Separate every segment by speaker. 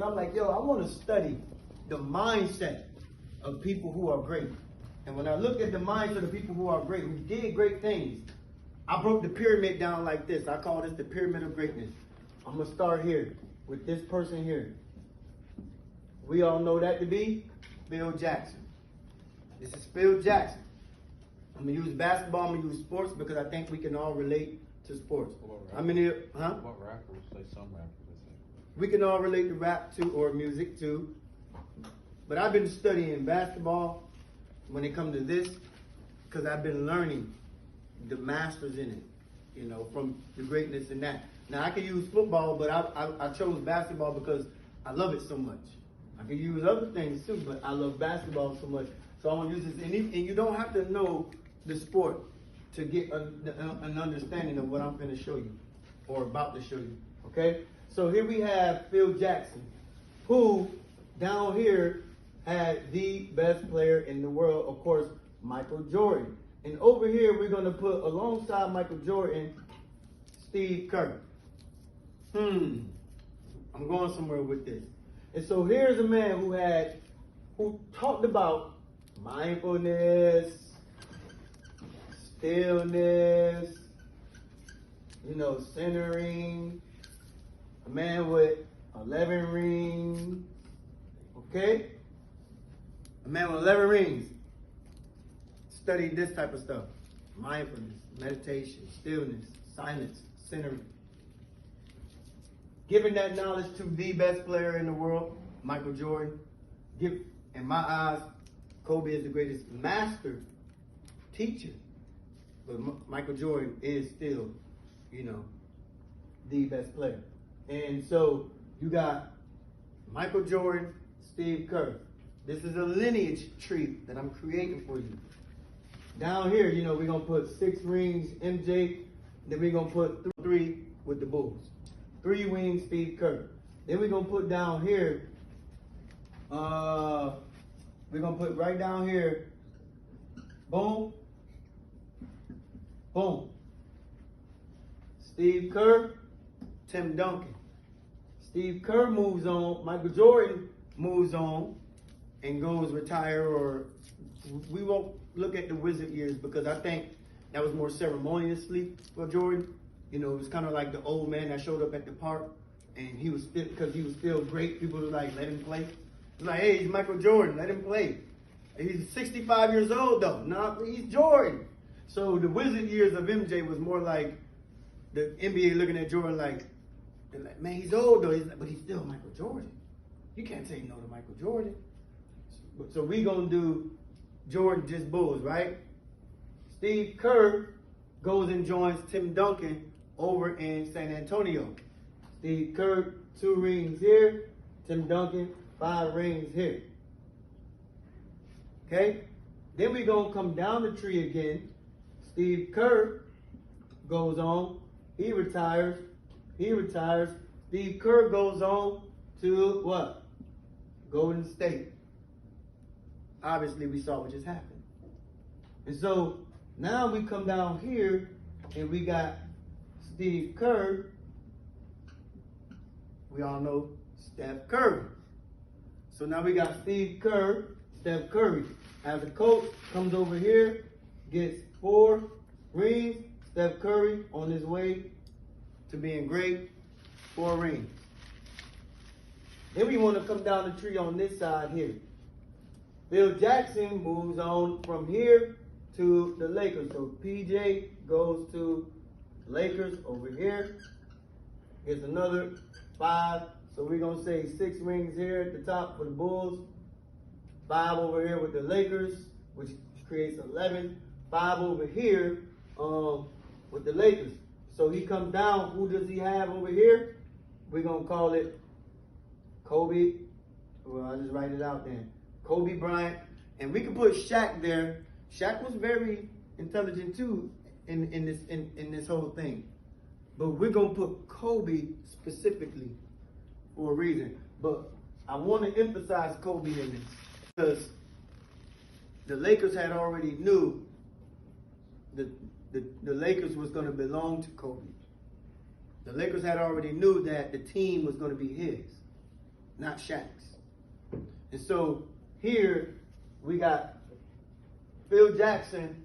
Speaker 1: because I'm like, yo, I want to study the mindset of people who are great. And when I look at the mindset of people who are great, who did great things, I broke the pyramid down like this. I call this the pyramid of greatness. I'm going to start here with this person here. We all know that to be Phil Jackson. This is Phil Jackson. I'm going to use basketball, I'm going to use sports because I think we can all relate to sports. How many, huh?
Speaker 2: What rappers? Say some rappers.
Speaker 1: We can all relate to rap too, or music too. But I've been studying basketball when it comes to this because I've been learning the masters in it, you know, from the greatness in that. Now, I can use football, but I chose basketball because I love it so much. I can use other things too, but I love basketball so much. So I want to use this. And you don't have to know the sport to get an understanding of what I'm going to show you or about to show you, okay? So here we have Phil Jackson, who down here had the best player in the world, of course, Michael Jordan. And over here, we're going to put alongside Michael Jordan, Steve Kerr. I'm going somewhere with this. And so here's a man who talked about mindfulness, stillness, you know, centering. A man with 11 rings. Okay? A man with 11 rings. Studied this type of stuff. Mindfulness, meditation, stillness, silence, centering. Giving that knowledge to the best player in the world, Michael Jordan. In my eyes, Kobe is the greatest master teacher. But Michael Jordan is still, you know, the best player. And so you got Michael Jordan, Steve Kerr. This is a lineage tree that I'm creating for you. Down here, you know, we're going to put 6 rings, MJ. Then we're going to put 3 with the Bulls. 3 rings, Steve Kerr. Then we're going to put down here, we're going to put right down here, boom, boom. Steve Kerr, Tim Duncan. Steve Kerr moves on, Michael Jordan moves on and goes retire, or we won't look at the Wizard years because I think that was more ceremoniously for Jordan. You know, it was kind of like the old man that showed up at the park and he was still, because he was still great, people were like, let him play. It's like, hey, he's Michael Jordan, let him play. He's 65 years old though, nah, he's Jordan. So the Wizard years of MJ was more like the NBA looking at Jordan like, they're like, man, he's old though, but he's still Michael Jordan. You can't say no to Michael Jordan. So we gonna do Jordan just Bulls, right? Steve Kerr goes and joins Tim Duncan over in San Antonio. Steve Kerr, 2 rings here. Tim Duncan, 5 rings here. Okay? Then we gonna come down the tree again. Steve Kerr goes on. He retires. Steve Kerr goes on to what? Golden State. Obviously, we saw what just happened. And so now we come down here and we got Steve Kerr. We all know Steph Curry. So now we got Steve Kerr, Steph Curry. As a coach, comes over here, gets 4 rings. Steph Curry on his way to being great, 4 rings. Then we want to come down the tree on this side here. Phil Jackson moves on from here to the Lakers. So PJ goes to Lakers over here. Gets another 5. So we're going to say 6 rings here at the top for the Bulls. 5 over here with the Lakers, which creates 11. 5 over here with the Lakers. So he comes down. Who does he have over here? We're going to call it Kobe. Well, I'll just write it out then. Kobe Bryant. And we can put Shaq there. Shaq was very intelligent too in this whole thing. But we're going to put Kobe specifically for a reason. But I want to emphasize Kobe in this because the Lakers had already knew that the Lakers was going to belong to Kobe. The Lakers had already knew that the team was going to be his. not Shaq's. And so here we got Phil Jackson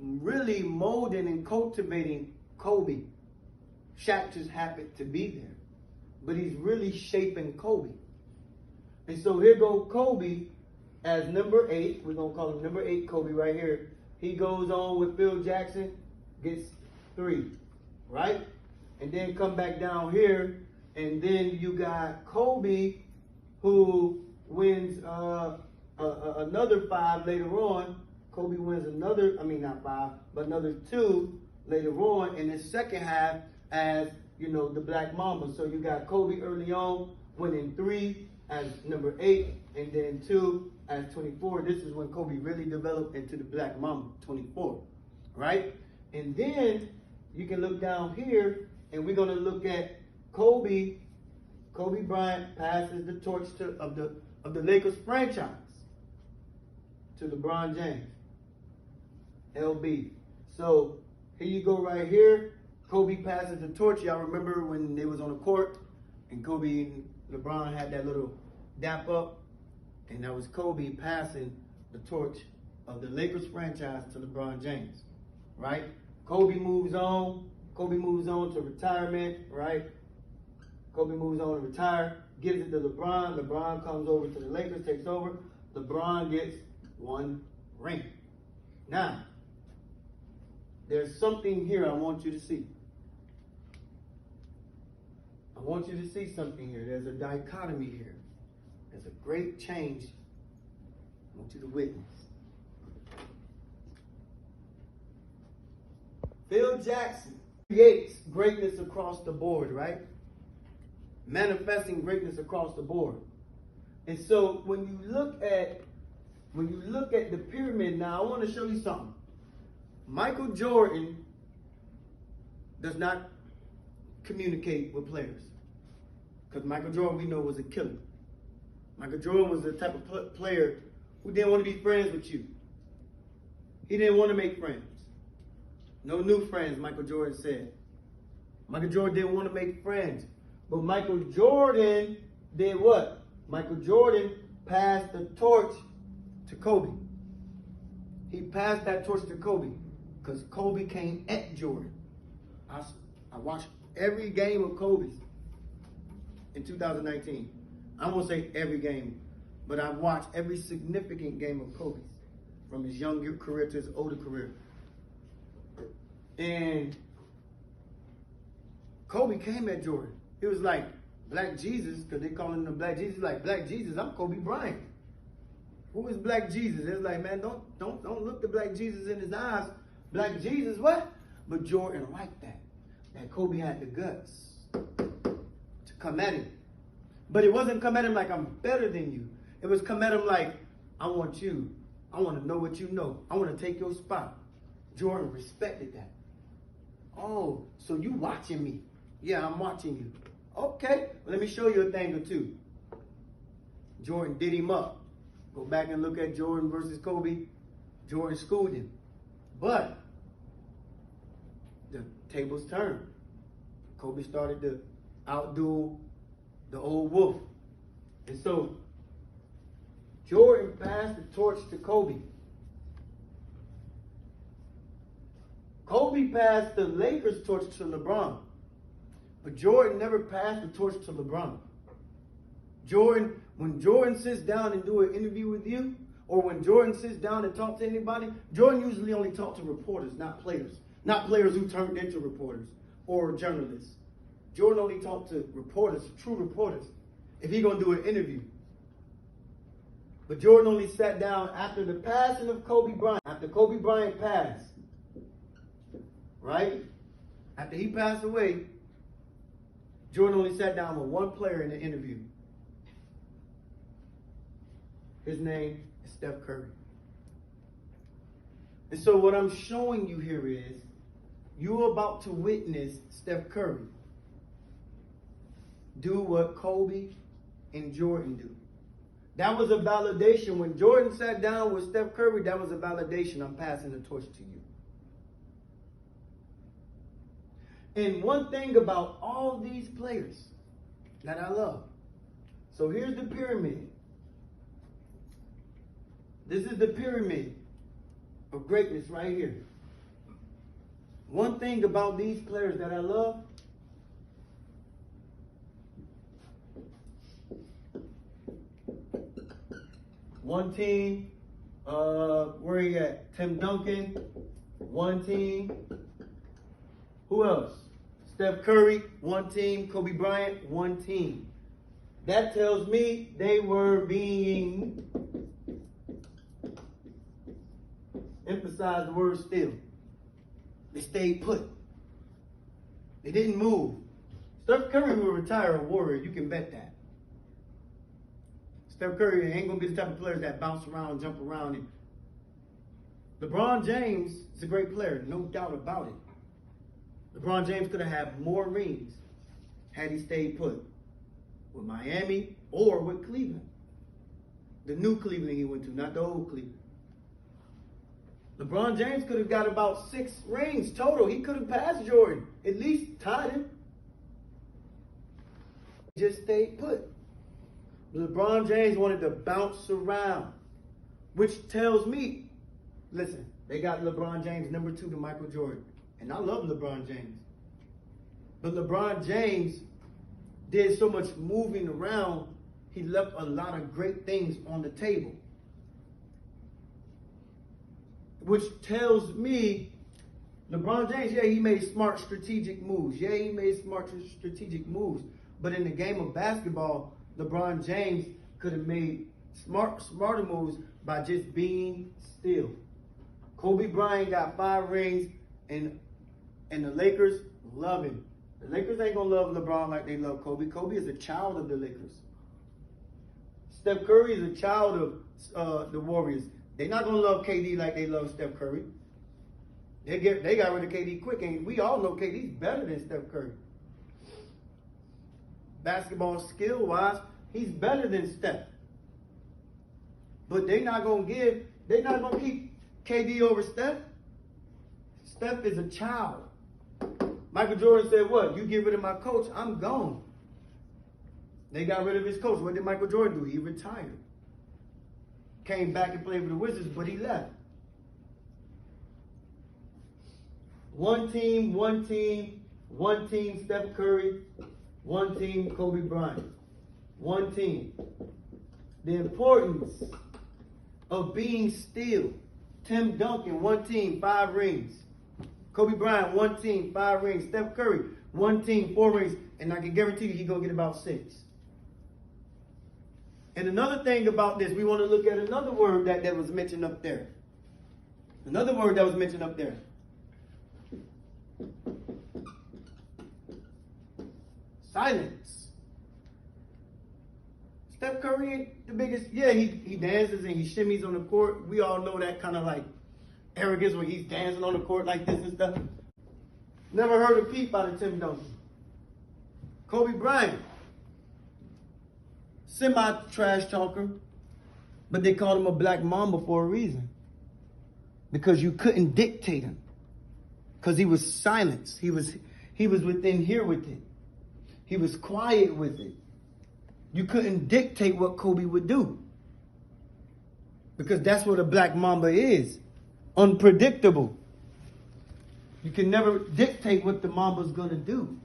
Speaker 1: really molding and cultivating Kobe. Shaq just happened to be there, but he's really shaping Kobe. And so here goes Kobe as number 8. We're going to call him number 8 Kobe right here. He goes on with Phil Jackson, gets 3, right? And then come back down here, and then you got Kobe, who wins another 5 later on. Kobe wins another, not 5, but another 2 later on in the second half as, the Black Mamba. So you got Kobe early on winning 3 as number 8, and then 2 as 24. This is when Kobe really developed into the Black Mamba, 24, right? And then you can look down here, and we're going to look at Kobe. Kobe Bryant passes the torch of the Lakers franchise to LeBron James, LB. So here you go right here. Kobe passes the torch. Y'all remember when they was on the court and Kobe and LeBron had that little dap up, and that was Kobe passing the torch of the Lakers franchise to LeBron James, right? Kobe moves on. Kobe moves on to retirement, right? Kobe moves on to retire, gives it to LeBron. LeBron comes over to the Lakers, takes over. LeBron gets 1 ring. Now, there's something here I want you to see. I want you to see something here. There's a dichotomy here. There's a great change I want you to witness. Phil Jackson creates greatness across the board, right? Manifesting greatness across the board. And so when you look at the pyramid now, I want to show you something. Michael Jordan does not communicate with players. Because Michael Jordan, we know, was a killer. Michael Jordan was the type of player who didn't want to be friends with you. He didn't want to make friends. No new friends, Michael Jordan said. Michael Jordan didn't want to make friends. But Michael Jordan did what? Michael Jordan passed the torch to Kobe. He passed that torch to Kobe because Kobe came at Jordan. I watched every game of Kobe's in 2019. I won't say every game, but I've watched every significant game of Kobe's from his younger career to his older career. And Kobe came at Jordan. He was like, Black Jesus, because they call him the Black Jesus. Like, Black Jesus, I'm Kobe Bryant. Who is Black Jesus? It's like, man, don't look the Black Jesus in his eyes. Black Jesus, what? But Jordan liked that. That Kobe had the guts to come at him. But it wasn't come at him like I'm better than you. It was come at him like, I want you. I want to know what you know. I want to take your spot. Jordan respected that. Oh, so you watching me? Yeah, I'm watching you. Okay, well, let me show you a thing or two. Jordan did him up. Go back and look at Jordan versus Kobe. Jordan schooled him. But the tables turned. Kobe started to outdo the old wolf. And so Jordan passed the torch to Kobe. Kobe passed the Lakers torch to LeBron. But Jordan never passed the torch to LeBron. When Jordan sits down and do an interview with you, or when Jordan sits down and talks to anybody, Jordan usually only talks to reporters, not players. Not players who turned into reporters or journalists. Jordan only talked to reporters, true reporters, if he's going to do an interview. But Jordan only sat down after the passing of Kobe Bryant. After Kobe Bryant passed, right? After he passed away, Jordan only sat down with one player in the interview. His name is Steph Curry. And so what I'm showing you here is you're about to witness Steph Curry do what Kobe and Jordan do. That was a validation. When Jordan sat down with Steph Curry, that was a validation. I'm passing the torch to you. And one thing about all these players that I love, So here's the pyramid. This is the pyramid of greatness right here. One thing about these players that I love, one team, where he at? Tim Duncan, one team. Who else? Steph Curry, one team. Kobe Bryant, one team. That tells me they were being, emphasize the word still. They stayed put. They didn't move. Steph Curry will retire a warrior. You can bet that. Steph Curry ain't gonna be the type of player that bounce around, jump around. And LeBron James is a great player, no doubt about it. LeBron James could have had more rings had he stayed put with Miami or with Cleveland. The new Cleveland he went to, not the old Cleveland. LeBron James could have got about 6 rings total. He could have passed Jordan, at least tied him. Just stayed put. LeBron James wanted to bounce around, which tells me, listen, they got LeBron James number 2 to Michael Jordan. And I love LeBron James. But LeBron James did so much moving around, he left a lot of great things on the table. Which tells me, LeBron James, yeah, he made smart strategic moves. Yeah, he made smart strategic moves. But in the game of basketball, LeBron James could have made smarter moves by just being still. Kobe Bryant got 5 rings, and the Lakers love him. The Lakers ain't gonna love LeBron like they love Kobe. Kobe is a child of the Lakers. Steph Curry is a child of the Warriors. They're not gonna love KD like they love Steph Curry. They got rid of KD quick, and we all know KD's better than Steph Curry. Basketball skill-wise, he's better than Steph. But they're not gonna keep KD over Steph. Steph is a child. Michael Jordan said, what? You get rid of my coach, I'm gone. They got rid of his coach. What did Michael Jordan do? He retired. Came back and played for the Wizards, but he left. One team, Steph Curry, one team, Kobe Bryant. One team. The importance of being still. Tim Duncan, one team, 5 rings. Kobe Bryant, one team, 5 rings. Steph Curry, one team, 4 rings. And I can guarantee you he's going to get about 6. And another thing about this, we want to look at another word that was mentioned up there. Another word that was mentioned up there. Silence. Steph Curry ain't the biggest. Yeah, he dances and he shimmies on the court. We all know that kind of like arrogance when he's dancing on the court like this and stuff. Never heard a peep out of Tim Duncan. Kobe Bryant. Semi-trash talker, but they called him a black mamba for a reason. Because you couldn't dictate him. Because he was silenced. He was within here with it. He was quiet with it. You couldn't dictate what Kobe would do. Because that's what a black mamba is. Unpredictable. You can never dictate what the mamba's going to do.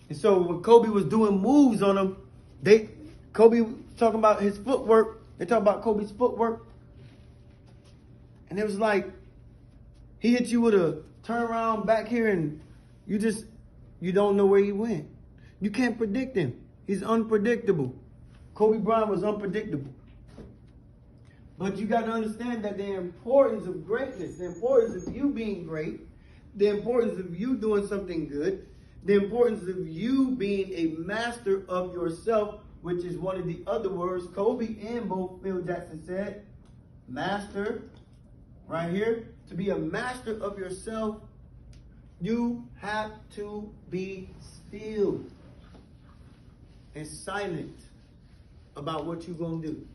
Speaker 1: And so when Kobe was doing moves on him, Kobe talking about his footwork. They talk about Kobe's footwork. And it was like, he hit you with a turnaround back here and you don't know where he went. You can't predict him. He's unpredictable. Kobe Bryant was unpredictable. But you got to understand that the importance of greatness, the importance of you being great, the importance of you doing something good, the importance of you being a master of yourself, which is one of the other words Kobe and both Phil Jackson said. Master, right here. To be a master of yourself, you have to be still and silent about what you're going to do.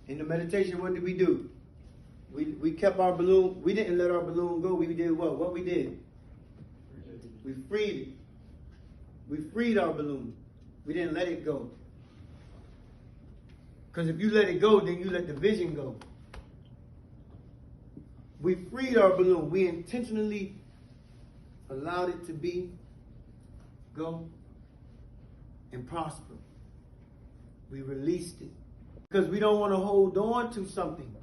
Speaker 1: In the meditation, what did we do? We kept our balloon. We didn't let our balloon go. We did what? What we did? We freed it. We freed our balloon. We didn't let it go. Because if you let it go, then you let the vision go. We freed our balloon. We intentionally allowed it to be, go, and prosper. We released it. Because we don't want to hold on to something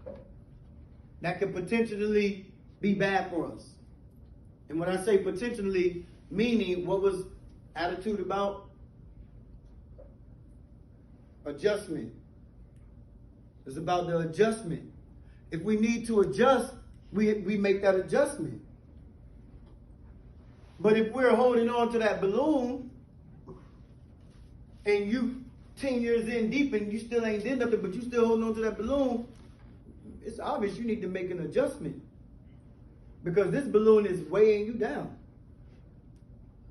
Speaker 1: that could potentially be bad for us. And when I say potentially, meaning what was attitude about? Adjustment. It's about the adjustment. If we need to adjust, we make that adjustment. But if we're holding on to that balloon and you 10 years in deep and you still ain't did nothing, but you still holding on to that balloon, it's obvious you need to make an adjustment. Because this balloon is weighing you down.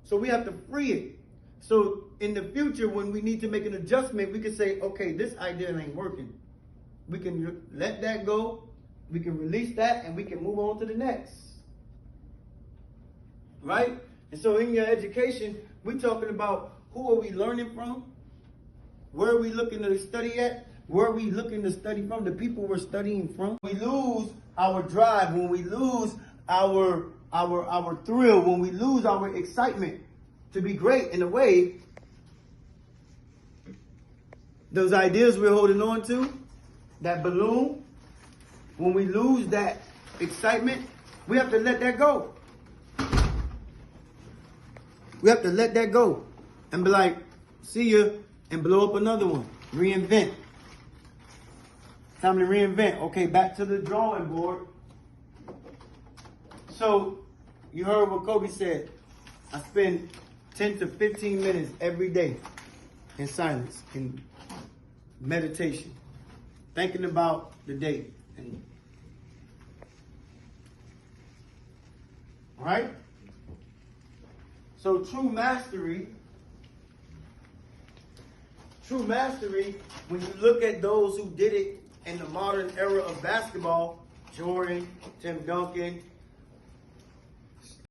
Speaker 1: So we have to free it. So in the future, when we need to make an adjustment, we can say, okay, this idea ain't working. We can let that go. We can release that and we can move on to the next. Right? And so in your education, we're talking about who are we learning from? Where are we looking to study at? Where are we looking to study from? The people we're studying from. We lose our drive, when we lose our thrill, when we lose our excitement to be great in a way, those ideas we're holding on to, that balloon, when we lose that excitement, we have to let that go. We have to let that go and be like, see ya, and blow up another one. Reinvent. Time to reinvent. Okay, back to the drawing board. So, you heard what Kobe said. I spend 10 to 15 minutes every day in silence, in meditation, thinking about the day. All right? So true mastery, when you look at those who did it in the modern era of basketball, Jordan, Tim Duncan,